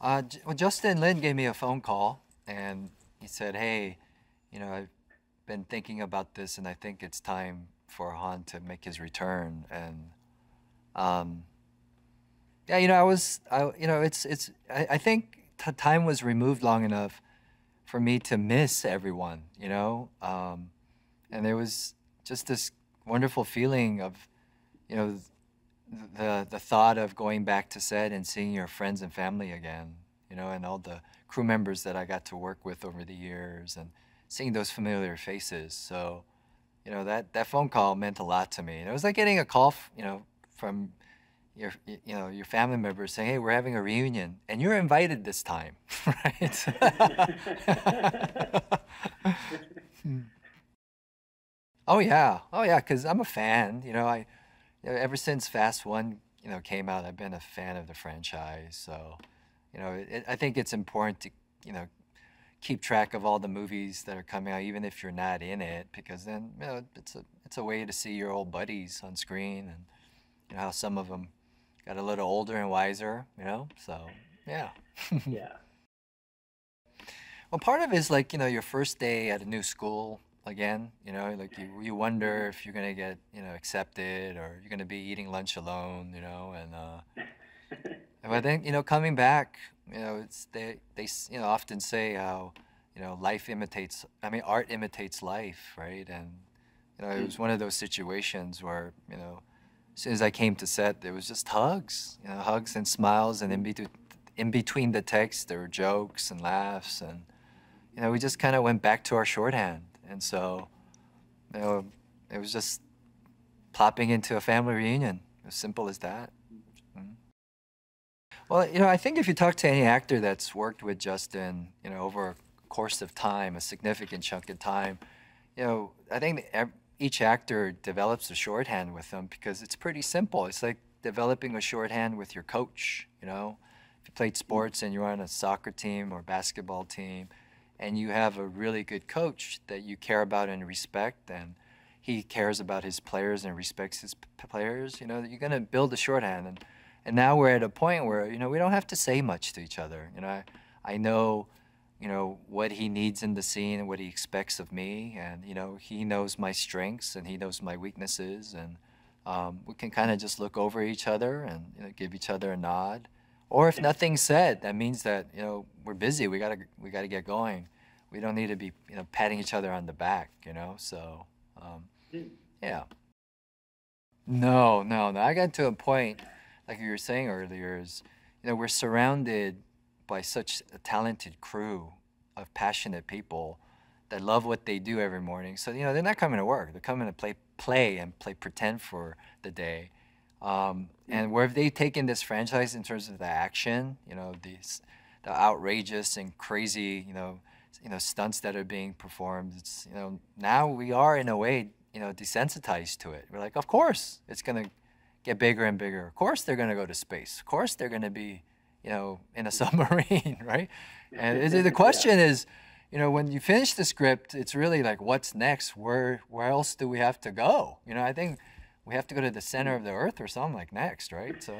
Well, Justin Lin gave me a phone call and he said, "Hey, I've been thinking about this and I think it's time for Han to make his return." And um, yeah, I think time was removed long enough for me to miss everyone, and there was just this wonderful feeling of, you know, the thought of going back to set and seeing your friends and family again, and all the crew members that I got to work with over the years and seeing those familiar faces. So, that phone call meant a lot to me. And it was like getting a call, from your family members saying, "Hey, we're having a reunion and you're invited this time," right? Oh yeah, because I'm a fan. Ever since Fast One, came out, I've been a fan of the franchise. So, I think it's important to, you know, keep track of all the movies that are coming out, even if you're not in it, because then, it's a way to see your old buddies on screen, and how some of them got a little older and wiser. So yeah. Yeah. Well, part of it is like, your first day at a new school again, like you wonder if you're gonna get, accepted, or you're gonna be eating lunch alone, and but then, coming back, it's often say how, art imitates life, right? And it was one of those situations where, as soon as I came to set, there was just hugs, hugs and smiles, and in between the text, there were jokes and laughs, and we just kind of went back to our shorthand. And so, you know, it was just plopping into a family reunion, as simple as that. Mhm. Well, I think if you talk to any actor that's worked with Justin, over a course of time, a significant chunk of time, I think each actor develops a shorthand with them because it's pretty simple. It's like developing a shorthand with your coach, If you played sports and you're on a soccer team or basketball team, and you have a really good coach that you care about and respect, and he cares about his players and respects his players, you're going to build a shorthand. And now we're at a point where, we don't have to say much to each other. I know, what he needs in the scene and what he expects of me. And, he knows my strengths and he knows my weaknesses. And we can kind of just look over each other and, give each other a nod. Or if nothing's said, that means that, we're busy. We gotta get going. We don't need to be, patting each other on the back, So, yeah. No, no, no. I got to a point, like you were saying earlier, is, we're surrounded by such a talented crew of passionate people that love what they do every morning. So, they're not coming to work. They're coming to play pretend for the day. And where have they taken this franchise in terms of the action, the outrageous and crazy, stunts that are being performed. It's, now we are in a way, desensitized to it. We're like, of course, it's gonna get bigger and bigger. Of course, they're gonna go to space. Of course, they're gonna be, in a submarine, right? And the question is, when you finish the script, it's really like, what's next? Where else do we have to go? I think we have to go to the center of the earth or something like next, right? So,